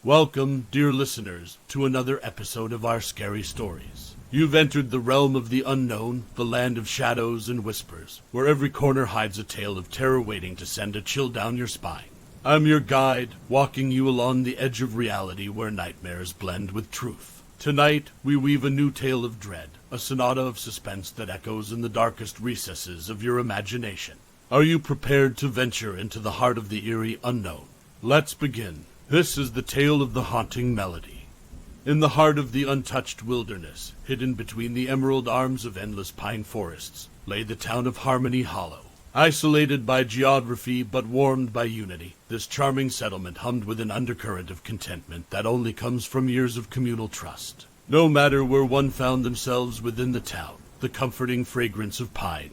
Welcome, dear listeners, to another episode of our scary stories. You've entered the realm of the unknown, the land of shadows and whispers, where every corner hides a tale of terror waiting to send a chill down your spine. I'm your guide, walking you along the edge of reality where nightmares blend with truth. Tonight, we weave a new tale of dread, a sonata of suspense that echoes in the darkest recesses of your imagination. Are you prepared to venture into the heart of the eerie unknown? Let's begin. This is the tale of the haunting melody. In the heart of the untouched wilderness, hidden between the emerald arms of endless pine forests, lay the town of Harmony Hollow. Isolated by geography but warmed by unity, this charming settlement hummed with an undercurrent of contentment that only comes from years of communal trust. No matter where one found themselves within the town, the comforting fragrance of pine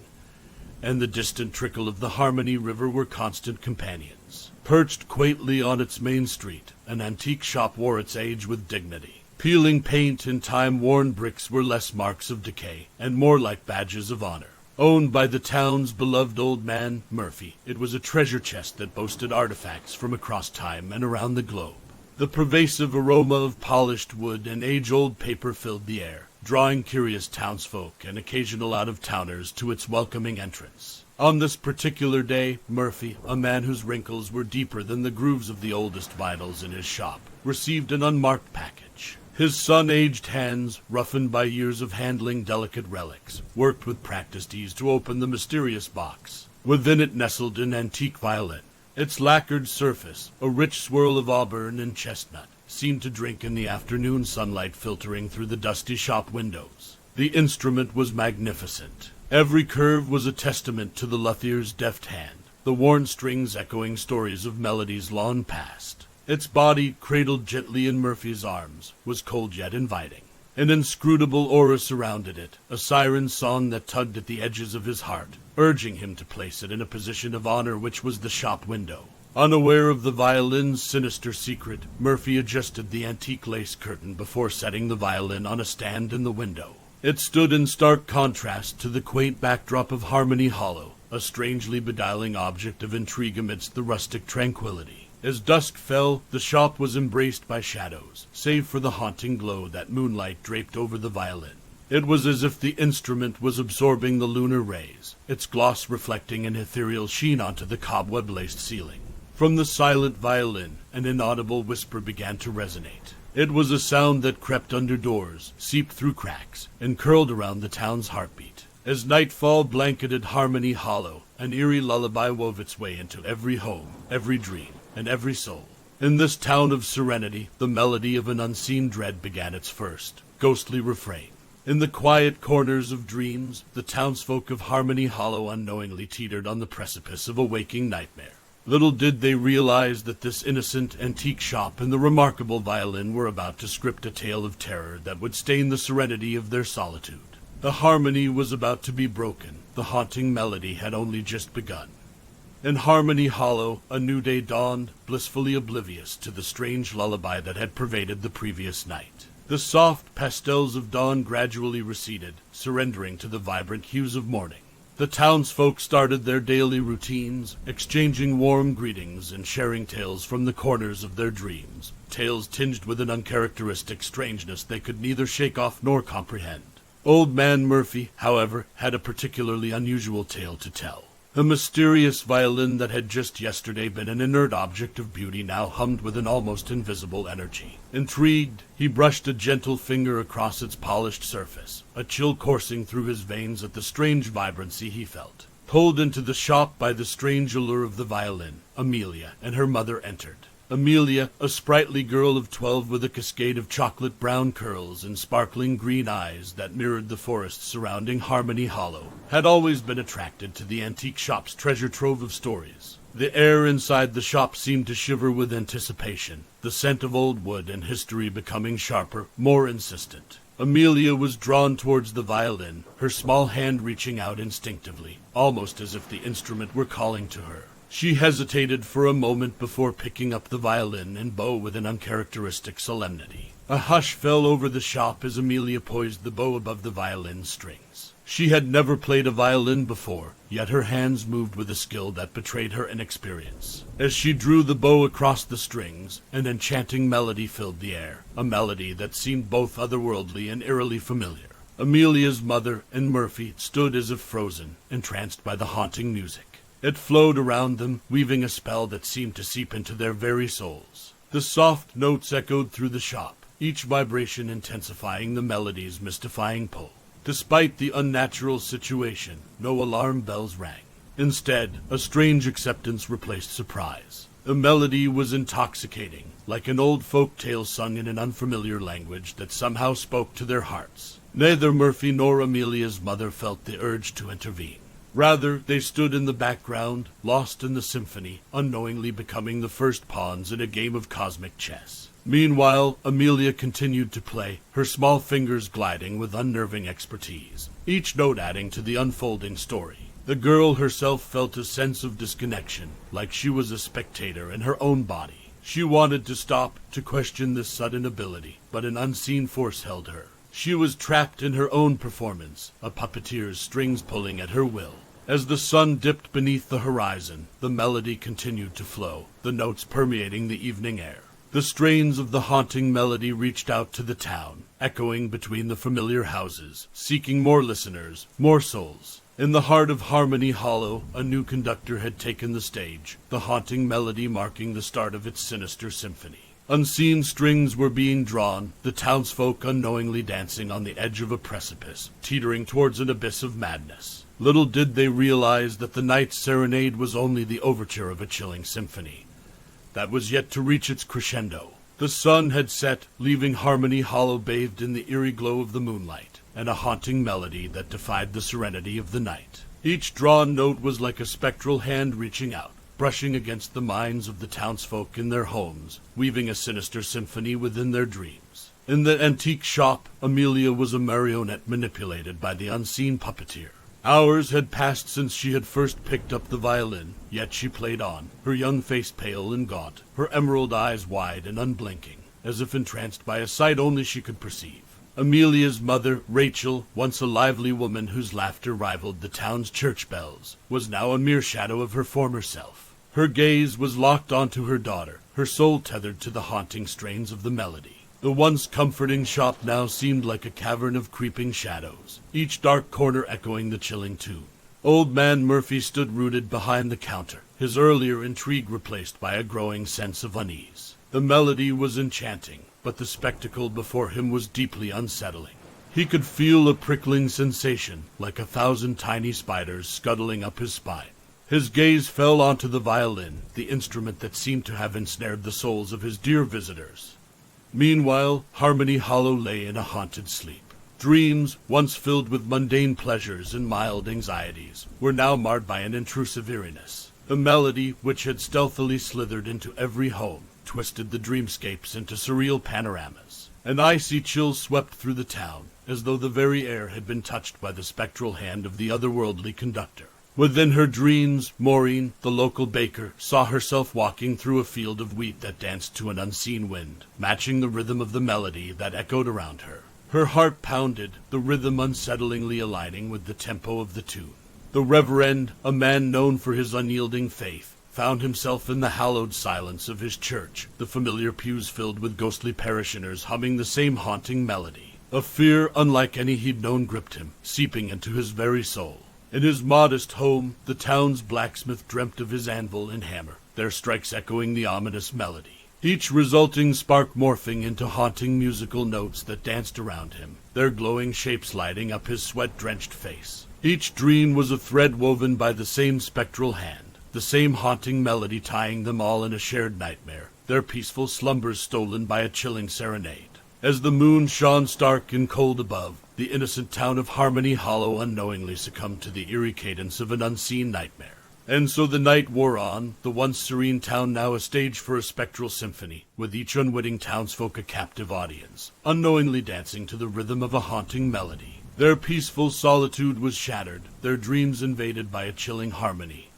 and the distant trickle of the Harmony River were constant companions. Perched quaintly on its main street, an antique shop wore its age with dignity. Peeling paint and time-worn bricks were less marks of decay and more like badges of honor. Owned by the town's beloved old man, Murphy, it was a treasure chest that boasted artifacts from across time and around the globe. The pervasive aroma of polished wood and age-old paper filled the air, drawing curious townsfolk and occasional out-of-towners to its welcoming entrance. On this particular day, Murphy, a man whose wrinkles were deeper than the grooves of the oldest vinyls in his shop, received an unmarked package. His sun-aged hands, roughened by years of handling delicate relics, worked with practiced ease to open the mysterious box. Within it nestled an antique violin. Its lacquered surface, a rich swirl of auburn and chestnut, seemed to drink in the afternoon sunlight filtering through the dusty shop windows. The instrument was magnificent. Every curve was a testament to the luthier's deft hand, the worn strings echoing stories of melodies long past. Its body, cradled gently in Murphy's arms, was cold yet inviting. An inscrutable aura surrounded it, a siren song that tugged at the edges of his heart, urging him to place it in a position of honor which was the shop window. Unaware of the violin's sinister secret, Murphy adjusted the antique lace curtain before setting the violin on a stand in the window. It stood in stark contrast to the quaint backdrop of Harmony Hollow, a strangely beguiling object of intrigue amidst the rustic tranquility. As dusk fell, the shop was embraced by shadows, save for the haunting glow that moonlight draped over the violin. It was as if the instrument was absorbing the lunar rays, its gloss reflecting an ethereal sheen onto the cobweb-laced ceiling. From the silent violin, an inaudible whisper began to resonate. It was a sound that crept under doors, seeped through cracks, and curled around the town's heartbeat. As nightfall blanketed Harmony Hollow, an eerie lullaby wove its way into every home, every dream, and every soul. In this town of serenity, the melody of an unseen dread began its first, ghostly refrain. In the quiet corners of dreams, the townsfolk of Harmony Hollow unknowingly teetered on the precipice of a waking nightmare. Little did they realize that this innocent antique shop and the remarkable violin were about to script a tale of terror that would stain the serenity of their solitude. The harmony was about to be broken. The haunting melody had only just begun. In Harmony Hollow, a new day dawned, blissfully oblivious to the strange lullaby that had pervaded the previous night. The soft pastels of dawn gradually receded, surrendering to the vibrant hues of morning. The townsfolk started their daily routines, exchanging warm greetings and sharing tales from the corners of their dreams, tales tinged with an uncharacteristic strangeness they could neither shake off nor comprehend. Old Man Murphy, however, had a particularly unusual tale to tell. The mysterious violin that had just yesterday been an inert object of beauty now hummed with an almost invisible energy. Intrigued, he brushed a gentle finger across its polished surface, a chill coursing through his veins at the strange vibrancy he felt. Pulled into the shop by the strange allure of the violin, Amelia and her mother entered. Amelia, a sprightly girl of 12 with a cascade of chocolate-brown curls and sparkling green eyes that mirrored the forest surrounding Harmony Hollow, had always been attracted to the antique shop's treasure trove of stories. The air inside the shop seemed to shiver with anticipation, the scent of old wood and history becoming sharper, more insistent. Amelia was drawn towards the violin, her small hand reaching out instinctively, almost as if the instrument were calling to her. She hesitated for a moment before picking up the violin and bow with an uncharacteristic solemnity. A hush fell over the shop as Amelia poised the bow above the violin's strings. She had never played a violin before, yet her hands moved with a skill that betrayed her inexperience. As she drew the bow across the strings, an enchanting melody filled the air, a melody that seemed both otherworldly and eerily familiar. Amelia's mother and Murphy stood as if frozen, entranced by the haunting music. It flowed around them, weaving a spell that seemed to seep into their very souls. The soft notes echoed through the shop, each vibration intensifying the melody's mystifying pull. Despite the unnatural situation, no alarm bells rang. Instead, a strange acceptance replaced surprise. The melody was intoxicating, like an old folk tale sung in an unfamiliar language that somehow spoke to their hearts. Neither Murphy nor Amelia's mother felt the urge to intervene. Rather, they stood in the background, lost in the symphony, unknowingly becoming the first pawns in a game of cosmic chess. Meanwhile, Amelia continued to play, her small fingers gliding with unnerving expertise, each note adding to the unfolding story. The girl herself felt a sense of disconnection, like she was a spectator in her own body. She wanted to stop, to question this sudden ability, but an unseen force held her. She was trapped in her own performance, a puppeteer's strings pulling at her will. As the sun dipped beneath the horizon, the melody continued to flow, the notes permeating the evening air. The strains of the haunting melody reached out to the town, echoing between the familiar houses, seeking more listeners, more souls. In the heart of Harmony Hollow, a new conductor had taken the stage, the haunting melody marking the start of its sinister symphony. Unseen strings were being drawn, the townsfolk unknowingly dancing on the edge of a precipice, teetering towards an abyss of madness. Little did they realize that the night's serenade was only the overture of a chilling symphony that was yet to reach its crescendo. The sun had set, leaving Harmony Hollow bathed in the eerie glow of the moonlight, and a haunting melody that defied the serenity of the night. Each drawn note was like a spectral hand reaching out, brushing against the minds of the townsfolk in their homes, weaving a sinister symphony within their dreams. In the antique shop, Amelia was a marionette manipulated by the unseen puppeteer. Hours had passed since she had first picked up the violin, yet she played on, her young face pale and gaunt, her emerald eyes wide and unblinking, as if entranced by a sight only she could perceive. Amelia's mother, Rachel, once a lively woman whose laughter rivaled the town's church bells, was now a mere shadow of her former self. Her gaze was locked onto her daughter, her soul tethered to the haunting strains of the melody. The once comforting shop now seemed like a cavern of creeping shadows, each dark corner echoing the chilling tune. Old man Murphy stood rooted behind the counter, his earlier intrigue replaced by a growing sense of unease. The melody was enchanting, but the spectacle before him was deeply unsettling. He could feel a prickling sensation, like 1,000 tiny spiders scuttling up his spine. His gaze fell onto the violin, the instrument that seemed to have ensnared the souls of his dear visitors. Meanwhile, Harmony Hollow lay in a haunted sleep. Dreams, once filled with mundane pleasures and mild anxieties, were now marred by an intrusive eeriness. The melody, which had stealthily slithered into every home, twisted the dreamscapes into surreal panoramas. An icy chill swept through the town, as though the very air had been touched by the spectral hand of the otherworldly conductor. Within her dreams, Maureen, the local baker, saw herself walking through a field of wheat that danced to an unseen wind, matching the rhythm of the melody that echoed around her. Her heart pounded, the rhythm unsettlingly aligning with the tempo of the tune. The Reverend, a man known for his unyielding faith, found himself in the hallowed silence of his church, the familiar pews filled with ghostly parishioners humming the same haunting melody. A fear unlike any he'd known gripped him, seeping into his very soul. In his modest home, the town's blacksmith dreamt of his anvil and hammer, their strikes echoing the ominous melody, each resulting spark morphing into haunting musical notes that danced around him, their glowing shapes lighting up his sweat-drenched face. Each dream was a thread woven by the same spectral hand, the same haunting melody tying them all in a shared nightmare, their peaceful slumbers stolen by a chilling serenade. As the moon shone stark and cold above, the innocent town of Harmony Hollow unknowingly succumbed to the eerie cadence of an unseen nightmare. And so the night wore on, the once serene town now a stage for a spectral symphony, with each unwitting townsfolk a captive audience, unknowingly dancing to the rhythm of a haunting melody. Their peaceful solitude was shattered, their dreams invaded by a chilling harmony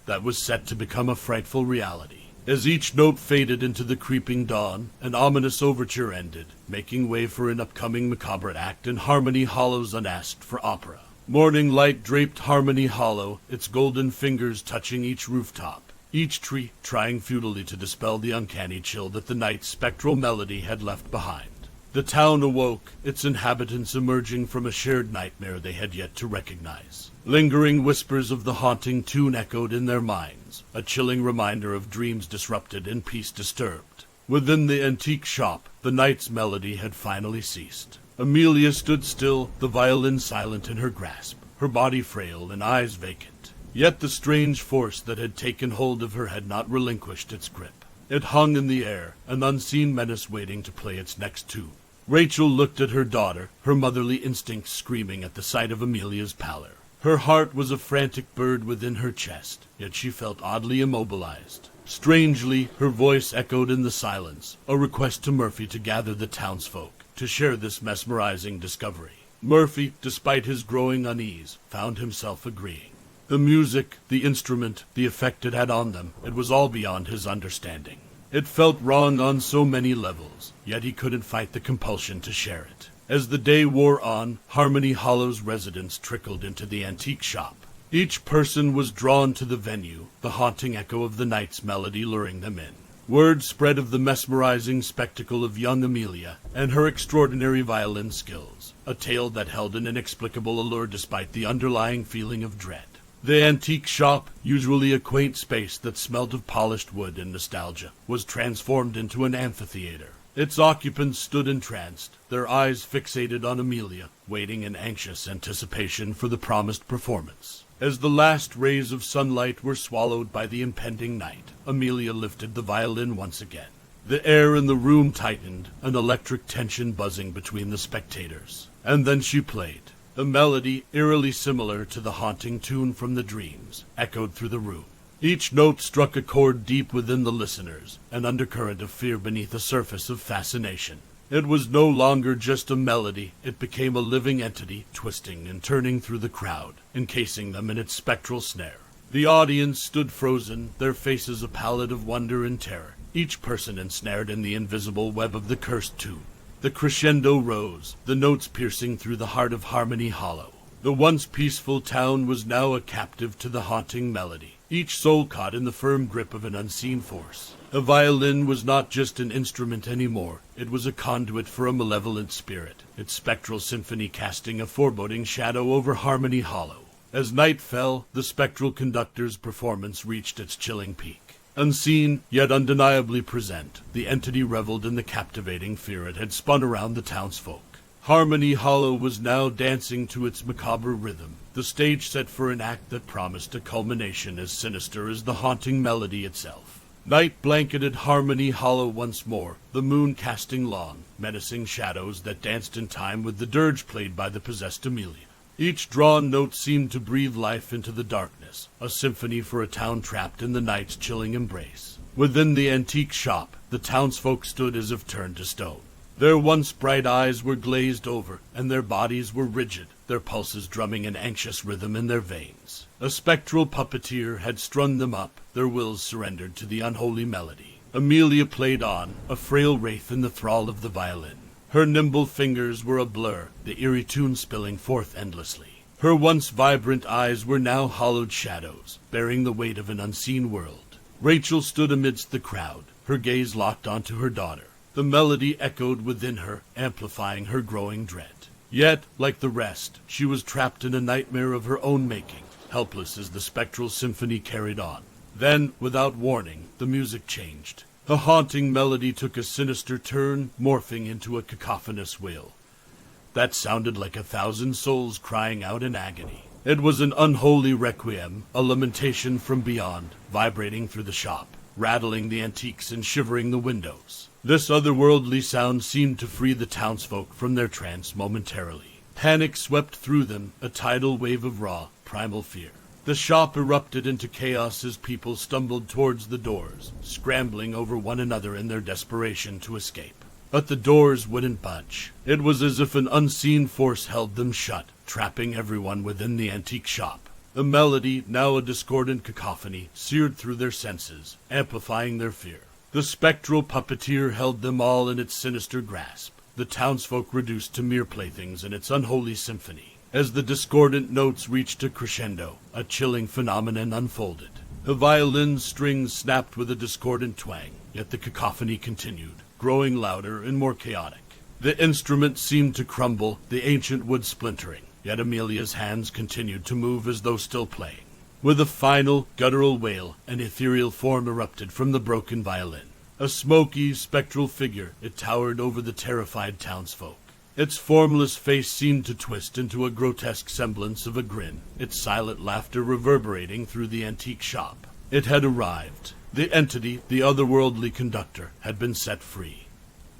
that was set to become a frightful reality. As each note faded into the creeping dawn, an ominous overture ended, making way for an upcoming macabre act in Harmony Hollow's Unasked for opera. Morning light draped Harmony Hollow, its golden fingers touching each rooftop, each tree trying futilely to dispel the uncanny chill that the night's spectral melody had left behind. The town awoke, its inhabitants emerging from a shared nightmare they had yet to recognize. Lingering whispers of the haunting tune echoed in their minds, a chilling reminder of dreams disrupted and peace disturbed. Within the antique shop, the night's melody had finally ceased. Amelia stood still, the violin silent in her grasp, her body frail and eyes vacant. Yet the strange force that had taken hold of her had not relinquished its grip. It hung in the air, an unseen menace waiting to play its next tune. Rachel looked at her daughter, her motherly instincts screaming at the sight of Amelia's pallor. Her heart was a frantic bird within her chest, yet she felt oddly immobilized. Strangely, her voice echoed in the silence, a request to Murphy to gather the townsfolk, to share this mesmerizing discovery. Murphy, despite his growing unease, found himself agreeing. The music, the instrument, the effect it had on them, it was all beyond his understanding. It felt wrong on so many levels, yet he couldn't fight the compulsion to share it. As the day wore on, Harmony Hollow's residents trickled into the antique shop. Each person was drawn to the venue, the haunting echo of the night's melody luring them in. Word spread of the mesmerizing spectacle of young Amelia and her extraordinary violin skills, a tale that held an inexplicable allure despite the underlying feeling of dread. The antique shop, usually a quaint space that smelled of polished wood and nostalgia, was transformed into an amphitheater. Its occupants stood entranced, their eyes fixated on Amelia, waiting in anxious anticipation for the promised performance. As the last rays of sunlight were swallowed by the impending night, Amelia lifted the violin once again. The air in the room tightened, an electric tension buzzing between the spectators. And then she played. The melody, eerily similar to the haunting tune from the dreams, echoed through the room. Each note struck a chord deep within the listeners, an undercurrent of fear beneath a surface of fascination. It was no longer just a melody, it became a living entity, twisting and turning through the crowd, encasing them in its spectral snare. The audience stood frozen, their faces a palette of wonder and terror, each person ensnared in the invisible web of the cursed tune. The crescendo rose, the notes piercing through the heart of Harmony Hollow. The once peaceful town was now a captive to the haunting melody, each soul caught in the firm grip of an unseen force. The violin was not just an instrument anymore, it was a conduit for a malevolent spirit, its spectral symphony casting a foreboding shadow over Harmony Hollow. As night fell, the spectral conductor's performance reached its chilling peak. Unseen, yet undeniably present, the entity reveled in the captivating fear it had spun around the townsfolk. Harmony Hollow was now dancing to its macabre rhythm, the stage set for an act that promised a culmination as sinister as the haunting melody itself. Night blanketed Harmony Hollow once more, the moon casting long, menacing shadows that danced in time with the dirge played by the possessed Amelia. Each drawn note seemed to breathe life into the darkness, a symphony for a town trapped in the night's chilling embrace. Within the antique shop, the townsfolk stood as if turned to stone. Their once bright eyes were glazed over, and their bodies were rigid, their pulses drumming an anxious rhythm in their veins. A spectral puppeteer had strung them up, their wills surrendered to the unholy melody. Amelia played on, a frail wraith in the thrall of the violin. Her nimble fingers were a blur, the eerie tune spilling forth endlessly. Her once vibrant eyes were now hollowed shadows, bearing the weight of an unseen world. Rachel stood amidst the crowd, her gaze locked onto her daughter. The melody echoed within her, amplifying her growing dread. Yet, like the rest, she was trapped in a nightmare of her own making, helpless as the spectral symphony carried on. Then, without warning, the music changed. The haunting melody took a sinister turn, morphing into a cacophonous wail that sounded like 1,000 souls crying out in agony. It was an unholy requiem, a lamentation from beyond, vibrating through the shop, rattling the antiques and shivering the windows. This otherworldly sound seemed to free the townsfolk from their trance momentarily. Panic swept through them, a tidal wave of raw, primal fear. The shop erupted into chaos as people stumbled towards the doors, scrambling over one another in their desperation to escape. But the doors wouldn't budge. It was as if an unseen force held them shut, trapping everyone within the antique shop. The melody, now a discordant cacophony, seared through their senses, amplifying their fear. The spectral puppeteer held them all in its sinister grasp, the townsfolk reduced to mere playthings in its unholy symphony. As the discordant notes reached a crescendo, a chilling phenomenon unfolded. The violin's strings snapped with a discordant twang, yet the cacophony continued, growing louder and more chaotic. The instrument seemed to crumble, the ancient wood splintering, yet Amelia's hands continued to move as though still playing. With a final, guttural wail, an ethereal form erupted from the broken violin. A smoky, spectral figure, it towered over the terrified townsfolk. Its formless face seemed to twist into a grotesque semblance of a grin, its silent laughter reverberating through the antique shop. It had arrived. The entity, the otherworldly conductor, had been set free.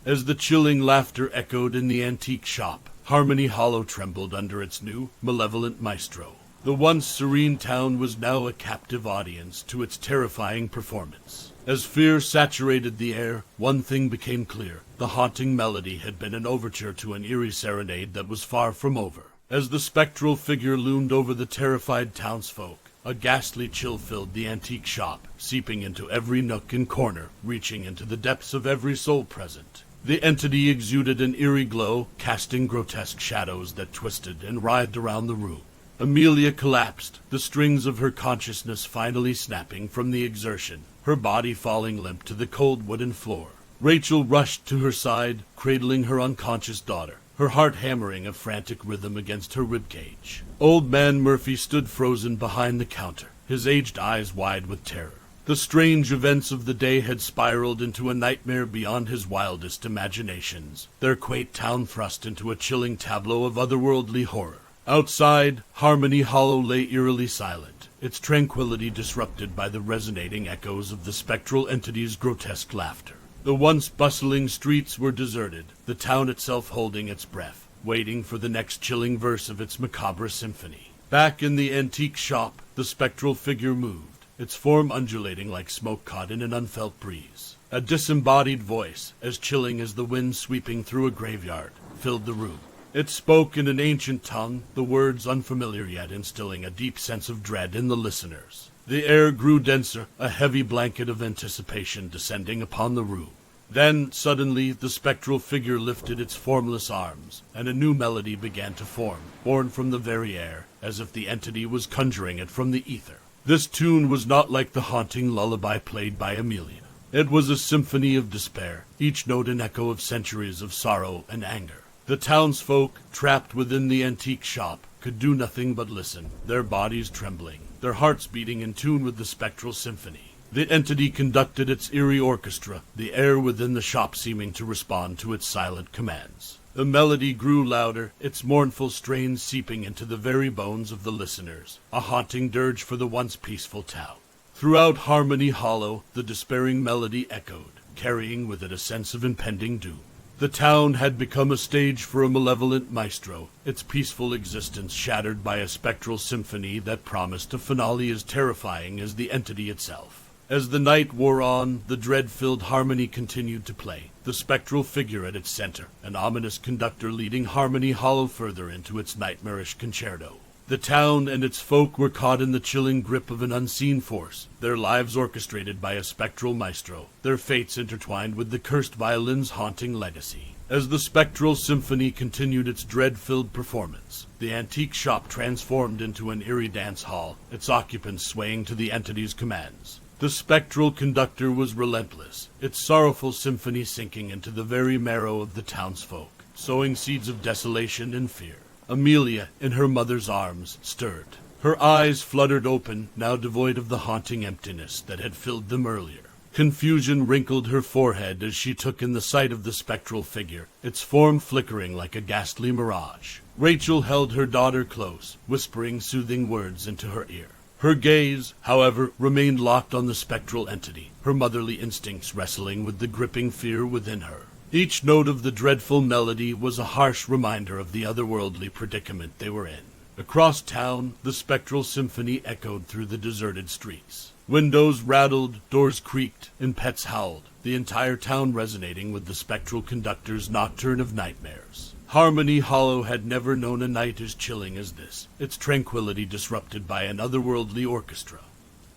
As the chilling laughter echoed in the antique shop, Harmony Hollow trembled under its new, malevolent maestro. The once serene town was now a captive audience to its terrifying performance. As fear saturated the air, one thing became clear. The haunting melody had been an overture to an eerie serenade that was far from over. As the spectral figure loomed over the terrified townsfolk, a ghastly chill filled the antique shop, seeping into every nook and corner, reaching into the depths of every soul present. The entity exuded an eerie glow, casting grotesque shadows that twisted and writhed around the room. Amelia collapsed, the strings of her consciousness finally snapping from the exertion, her body falling limp to the cold wooden floor. Rachel rushed to her side, cradling her unconscious daughter, her heart hammering a frantic rhythm against her ribcage. Old man Murphy stood frozen behind the counter, his aged eyes wide with terror. The strange events of the day had spiraled into a nightmare beyond his wildest imaginations, their quaint town thrust into a chilling tableau of otherworldly horror. Outside, Harmony Hollow lay eerily silent, its tranquility disrupted by the resonating echoes of the spectral entity's grotesque laughter. The once bustling streets were deserted, the town itself holding its breath, waiting for the next chilling verse of its macabre symphony. Back in the antique shop, the spectral figure moved, its form undulating like smoke caught in an unfelt breeze. A disembodied voice, as chilling as the wind sweeping through a graveyard, filled the room. It spoke in an ancient tongue, the words unfamiliar yet instilling a deep sense of dread in the listeners. The air grew denser, a heavy blanket of anticipation descending upon the room. Then, suddenly, the spectral figure lifted its formless arms, and a new melody began to form, born from the very air, as if the entity was conjuring it from the ether. This tune was not like the haunting lullaby played by Amelia. It was a symphony of despair, each note an echo of centuries of sorrow and anger. The townsfolk, trapped within the antique shop, could do nothing but listen, their bodies trembling, their hearts beating in tune with the spectral symphony. The entity conducted its eerie orchestra, the air within the shop seeming to respond to its silent commands. The melody grew louder, its mournful strains seeping into the very bones of the listeners, a haunting dirge for the once peaceful town. Throughout Harmony Hollow, the despairing melody echoed, carrying with it a sense of impending doom. The town had become a stage for a malevolent maestro, its peaceful existence shattered by a spectral symphony that promised a finale as terrifying as the entity itself. As the night wore on, the dread-filled harmony continued to play, the spectral figure at its center, an ominous conductor leading Harmony Hollow further into its nightmarish concerto. The town and its folk were caught in the chilling grip of an unseen force, their lives orchestrated by a spectral maestro, their fates intertwined with the cursed violin's haunting legacy. As the spectral symphony continued its dread-filled performance, the antique shop transformed into an eerie dance hall, its occupants swaying to the entity's commands. The spectral conductor was relentless, its sorrowful symphony sinking into the very marrow of the townsfolk, sowing seeds of desolation and fear. Amelia, in her mother's arms, stirred. Her eyes fluttered open, now devoid of the haunting emptiness that had filled them earlier. Confusion wrinkled her forehead as she took in the sight of the spectral figure, its form flickering like a ghastly mirage. Rachel held her daughter close, whispering soothing words into her ear. Her gaze, however, remained locked on the spectral entity, her motherly instincts wrestling with the gripping fear within her. Each note of the dreadful melody was a harsh reminder of the otherworldly predicament they were in. Across town, the spectral symphony echoed through the deserted streets. Windows rattled, doors creaked, and pets howled, the entire town resonating with the spectral conductor's nocturne of nightmares. Harmony Hollow had never known a night as chilling as this, its tranquility disrupted by an otherworldly orchestra.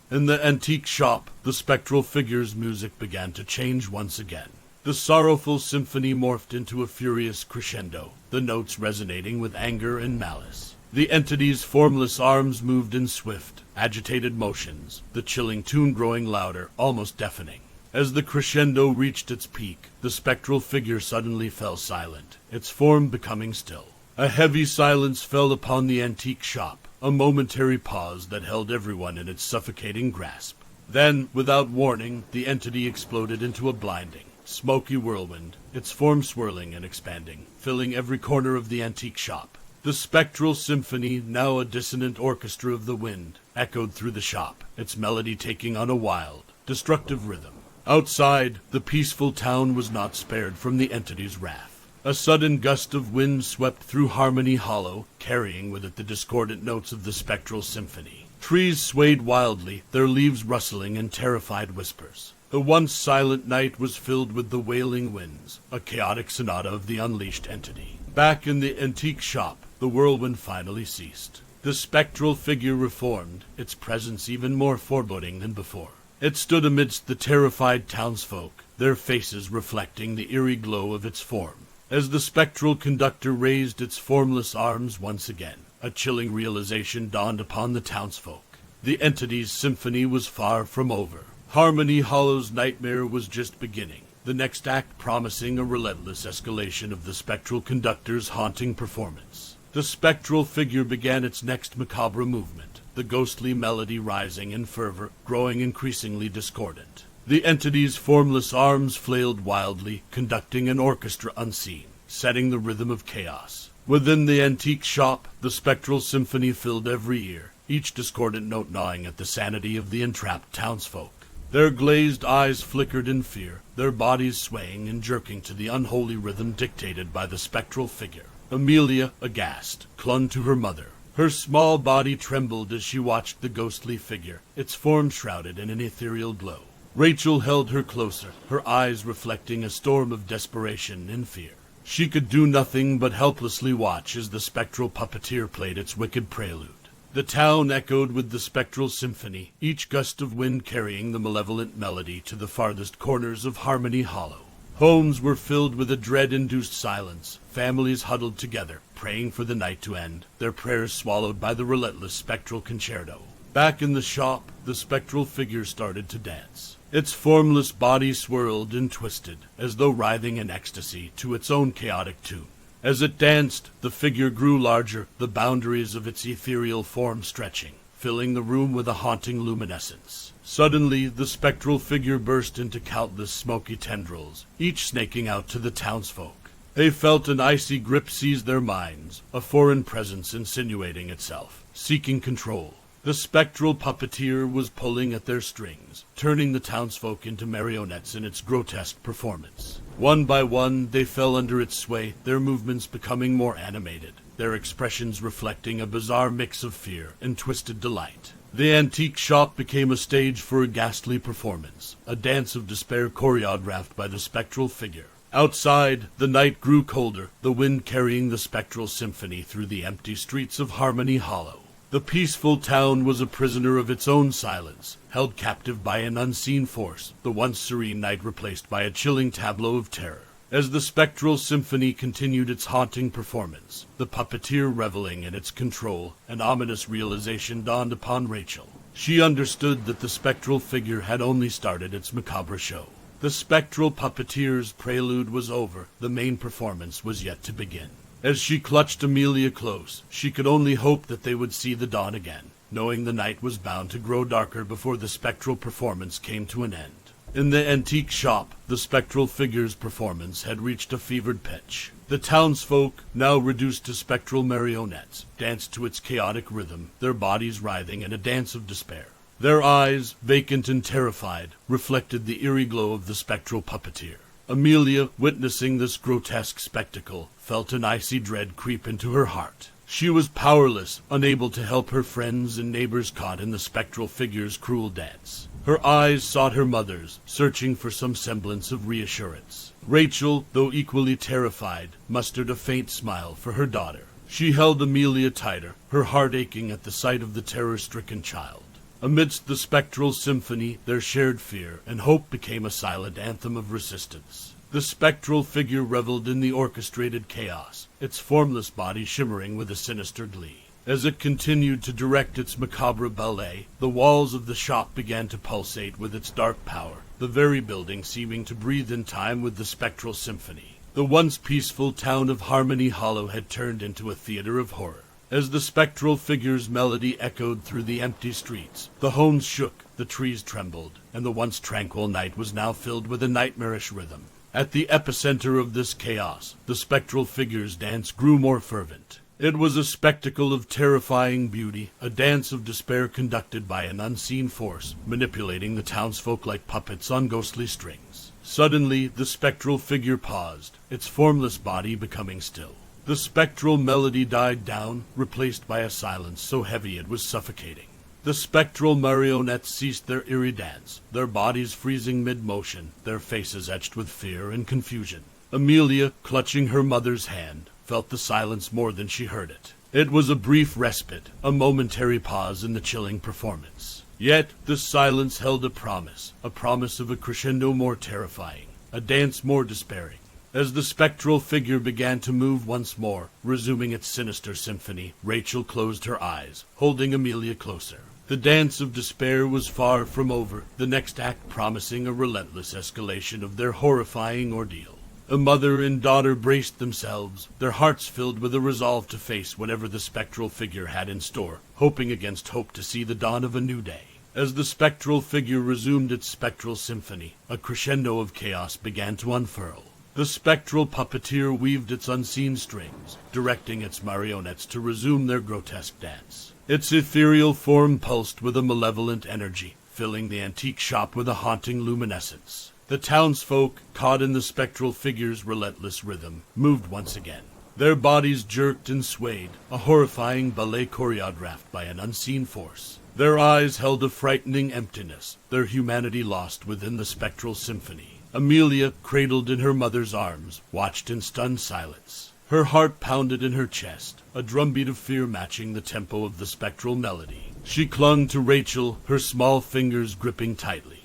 In the antique shop, the spectral figure's music began to change once again. The sorrowful symphony morphed into a furious crescendo, the notes resonating with anger and malice. The entity's formless arms moved in swift, agitated motions, the chilling tune growing louder, almost deafening. As the crescendo reached its peak, the spectral figure suddenly fell silent, its form becoming still. A heavy silence fell upon the antique shop, a momentary pause that held everyone in its suffocating grasp. Then, without warning, the entity exploded into a blinding, smoky whirlwind, its form swirling and expanding, filling every corner of the antique shop. The spectral symphony, now a dissonant orchestra of the wind, echoed through the shop, its melody taking on a wild, destructive rhythm. Outside, the peaceful town was not spared from the entity's wrath. A sudden gust of wind swept through Harmony Hollow, carrying with it the discordant notes of the spectral symphony. Trees swayed wildly, their leaves rustling in terrified whispers. The once silent night was filled with the wailing winds, a chaotic sonata of the unleashed entity. Back in the antique shop, the whirlwind finally ceased. The spectral figure reformed, its presence even more foreboding than before. It stood amidst the terrified townsfolk, their faces reflecting the eerie glow of its form. As the spectral conductor raised its formless arms once again, a chilling realization dawned upon the townsfolk. The entity's symphony was far from over. Harmony Hollow's nightmare was just beginning, the next act promising a relentless escalation of the spectral conductor's haunting performance. The spectral figure began its next macabre movement, the ghostly melody rising in fervor, growing increasingly discordant. The entity's formless arms flailed wildly, conducting an orchestra unseen, setting the rhythm of chaos. Within the antique shop, the spectral symphony filled every ear, each discordant note gnawing at the sanity of the entrapped townsfolk. Their glazed eyes flickered in fear, their bodies swaying and jerking to the unholy rhythm dictated by the spectral figure. Amelia, aghast, clung to her mother. Her small body trembled as she watched the ghostly figure, its form shrouded in an ethereal glow. Rachel held her closer, her eyes reflecting a storm of desperation and fear. She could do nothing but helplessly watch as the spectral puppeteer played its wicked prelude. The town echoed with the spectral symphony, each gust of wind carrying the malevolent melody to the farthest corners of Harmony Hollow. Homes were filled with a dread-induced silence, families huddled together, praying for the night to end, their prayers swallowed by the relentless spectral concerto. Back in the shop, the spectral figure started to dance. Its formless body swirled and twisted, as though writhing in ecstasy to its own chaotic tune. As it danced, the figure grew larger, the boundaries of its ethereal form stretching, filling the room with a haunting luminescence. Suddenly, the spectral figure burst into countless smoky tendrils, each snaking out to the townsfolk. They felt an icy grip seize their minds, a foreign presence insinuating itself, seeking control. The spectral puppeteer was pulling at their strings, turning the townsfolk into marionettes in its grotesque performance. One by one, they fell under its sway, their movements becoming more animated, their expressions reflecting a bizarre mix of fear and twisted delight. The antique shop became a stage for a ghastly performance, a dance of despair choreographed by the spectral figure. Outside, the night grew colder, the wind carrying the spectral symphony through the empty streets of Harmony Hollow. The peaceful town was a prisoner of its own silence, held captive by an unseen force, the once serene night replaced by a chilling tableau of terror. As the spectral symphony continued its haunting performance, the puppeteer reveling in its control, an ominous realization dawned upon Rachel. She understood that the spectral figure had only started its macabre show. The spectral puppeteer's prelude was over, the main performance was yet to begin. As she clutched Amelia close, she could only hope that they would see the dawn again, knowing the night was bound to grow darker before the spectral performance came to an end. In the antique shop, the spectral figure's performance had reached a fevered pitch. The townsfolk, now reduced to spectral marionettes, danced to its chaotic rhythm, their bodies writhing in a dance of despair. Their eyes, vacant and terrified, reflected the eerie glow of the spectral puppeteer. Amelia, witnessing this grotesque spectacle, felt an icy dread creep into her heart. She was powerless, unable to help her friends and neighbors caught in the spectral figure's cruel dance. Her eyes sought her mother's, searching for some semblance of reassurance. Rachel, though equally terrified, mustered a faint smile for her daughter. She held Amelia tighter, her heart aching at the sight of the terror-stricken child. Amidst the spectral symphony, their shared fear and hope became a silent anthem of resistance. The spectral figure reveled in the orchestrated chaos, its formless body shimmering with a sinister glee. As it continued to direct its macabre ballet, the walls of the shop began to pulsate with its dark power, the very building seeming to breathe in time with the spectral symphony. The once peaceful town of Harmony Hollow had turned into a theater of horror. As the spectral figure's melody echoed through the empty streets, the homes shook, the trees trembled, and the once tranquil night was now filled with a nightmarish rhythm. At the epicenter of this chaos, the spectral figure's dance grew more fervent. It was a spectacle of terrifying beauty, a dance of despair conducted by an unseen force, manipulating the townsfolk like puppets on ghostly strings. Suddenly, the spectral figure paused, its formless body becoming still. The spectral melody died down, replaced by a silence so heavy it was suffocating. The spectral marionettes ceased their eerie dance, their bodies freezing mid-motion, their faces etched with fear and confusion. Amelia, clutching her mother's hand, felt the silence more than she heard it. It was a brief respite, a momentary pause in the chilling performance. Yet the silence held a promise of a crescendo more terrifying, a dance more despairing. As the spectral figure began to move once more, resuming its sinister symphony, Rachel closed her eyes, holding Amelia closer. The dance of despair was far from over, the next act promising a relentless escalation of their horrifying ordeal. A mother and daughter braced themselves, their hearts filled with a resolve to face whatever the spectral figure had in store, hoping against hope to see the dawn of a new day. As the spectral figure resumed its spectral symphony, a crescendo of chaos began to unfurl. The spectral puppeteer weaved its unseen strings, directing its marionettes to resume their grotesque dance. Its ethereal form pulsed with a malevolent energy, filling the antique shop with a haunting luminescence. The townsfolk, caught in the spectral figure's relentless rhythm, moved once again. Their bodies jerked and swayed, a horrifying ballet choreographed by an unseen force. Their eyes held a frightening emptiness, their humanity lost within the spectral symphony. Amelia, cradled in her mother's arms, watched in stunned silence. Her heart pounded in her chest, a drumbeat of fear matching the tempo of the spectral melody. She clung to Rachel, her small fingers gripping tightly.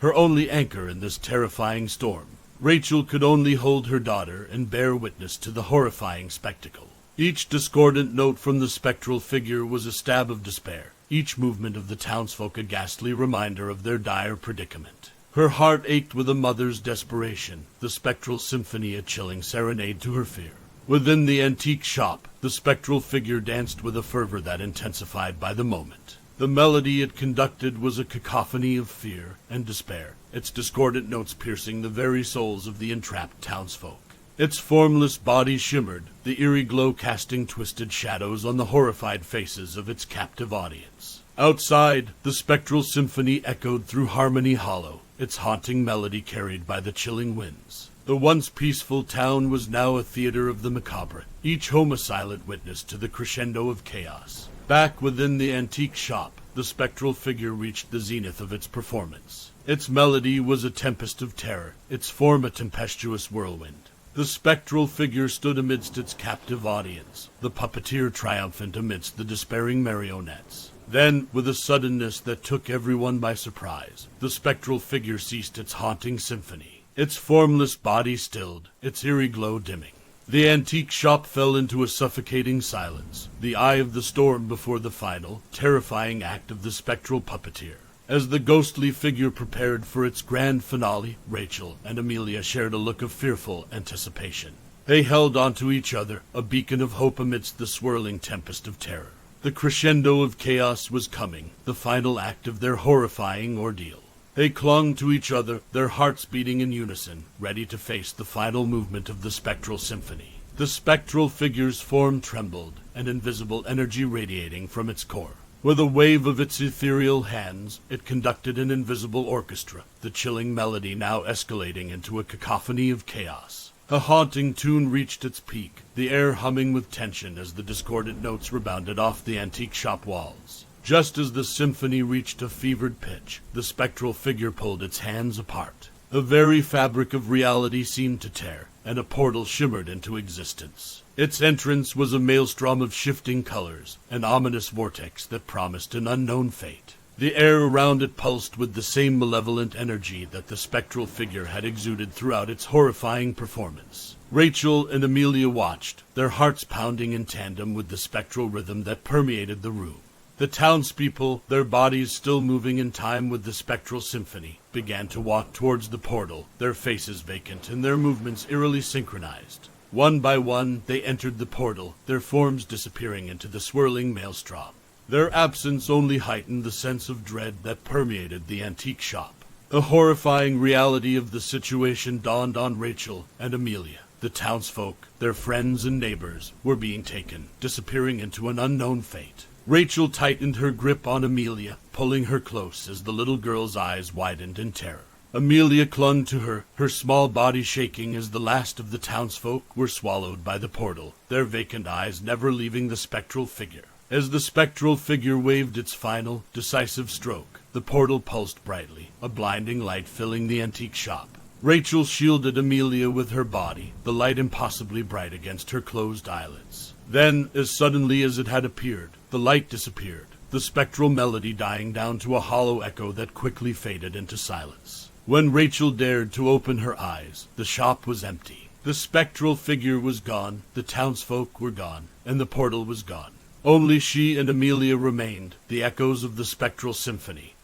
Her only anchor in this terrifying storm. Rachel could only hold her daughter and bear witness to the horrifying spectacle. Each discordant note from the spectral figure was a stab of despair, each movement of the townsfolk a ghastly reminder of their dire predicament. Her heart ached with a mother's desperation, the spectral symphony a chilling serenade to her fear. Within the antique shop, the spectral figure danced with a fervor that intensified by the moment. The melody it conducted was a cacophony of fear and despair, its discordant notes piercing the very souls of the entrapped townsfolk. Its formless body shimmered, the eerie glow casting twisted shadows on the horrified faces of its captive audience. Outside, the spectral symphony echoed through Harmony Hollow, its haunting melody carried by the chilling winds. The once peaceful town was now a theater of the macabre, each home a silent witness to the crescendo of chaos. Back within the antique shop, the spectral figure reached the zenith of its performance. Its melody was a tempest of terror, its form a tempestuous whirlwind. The spectral figure stood amidst its captive audience, the puppeteer triumphant amidst the despairing marionettes. Then, with a suddenness that took everyone by surprise, the spectral figure ceased its haunting symphony. Its formless body stilled, its eerie glow dimming. The antique shop fell into a suffocating silence, the eye of the storm before the final, terrifying act of the spectral puppeteer. As the ghostly figure prepared for its grand finale, Rachel and Amelia shared a look of fearful anticipation. They held onto each other, a beacon of hope amidst the swirling tempest of terror. The crescendo of chaos was coming, the final act of their horrifying ordeal. They clung to each other, their hearts beating in unison, ready to face the final movement of the spectral symphony. The spectral figure's form trembled, an invisible energy radiating from its core. With a wave of its ethereal hands, it conducted an invisible orchestra, the chilling melody now escalating into a cacophony of chaos. A haunting tune reached its peak, the air humming with tension as the discordant notes rebounded off the antique shop walls. Just as the symphony reached a fevered pitch, the spectral figure pulled its hands apart. The very fabric of reality seemed to tear, and a portal shimmered into existence. Its entrance was a maelstrom of shifting colors, an ominous vortex that promised an unknown fate. The air around it pulsed with the same malevolent energy that the spectral figure had exuded throughout its horrifying performance. Rachel and Amelia watched, their hearts pounding in tandem with the spectral rhythm that permeated the room. The townspeople, their bodies still moving in time with the spectral symphony, began to walk towards the portal, their faces vacant and their movements eerily synchronized. One by one, they entered the portal, their forms disappearing into the swirling maelstrom. Their absence only heightened the sense of dread that permeated the antique shop. A horrifying reality of the situation dawned on Rachel and Amelia. The townsfolk, their friends and neighbors, were being taken, disappearing into an unknown fate. Rachel tightened her grip on Amelia, pulling her close as the little girl's eyes widened in terror. Amelia clung to her, her small body shaking as the last of the townsfolk were swallowed by the portal, their vacant eyes never leaving the spectral figure. As the spectral figure waved its final, decisive stroke, the portal pulsed brightly, a blinding light filling the antique shop. Rachel shielded Amelia with her body, the light impossibly bright against her closed eyelids. Then, as suddenly as it had appeared, the light disappeared, the spectral melody dying down to a hollow echo that quickly faded into silence. When Rachel dared to open her eyes, the shop was empty. The spectral figure was gone, the townsfolk were gone, and the portal was gone. Only she and Amelia remained, the echoes of the spectral symphony,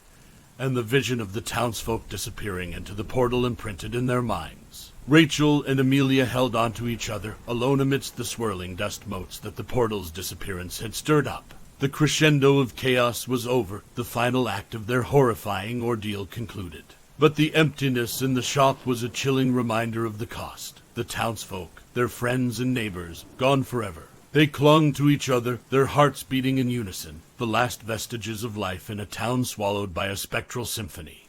and the vision of the townsfolk disappearing into the portal imprinted in their minds. Rachel and Amelia held on to each other, alone amidst the swirling dust motes that the portal's disappearance had stirred up. The crescendo of chaos was over, the final act of their horrifying ordeal concluded. But the emptiness in the shop was a chilling reminder of the cost. The townsfolk, their friends and neighbors, gone forever. They clung to each other, their hearts beating in unison, the last vestiges of life in a town swallowed by a spectral symphony.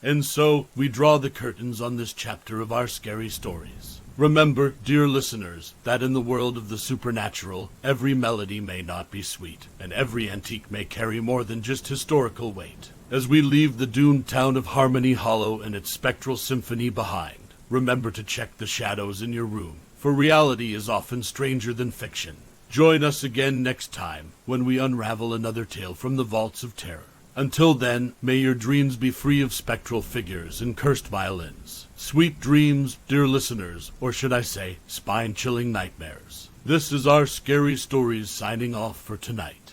And so, we draw the curtains on this chapter of our scary stories. Remember, dear listeners, that in the world of the supernatural, every melody may not be sweet, and every antique may carry more than just historical weight. As we leave the doomed town of Harmony Hollow and its spectral symphony behind, remember to check the shadows in your room, for reality is often stranger than fiction. Join us again next time, when we unravel another tale from the vaults of terror. Until then, may your dreams be free of spectral figures and cursed violins. Sweet dreams, dear listeners, or should I say, spine-chilling nightmares. This is our Scary Stories signing off for tonight.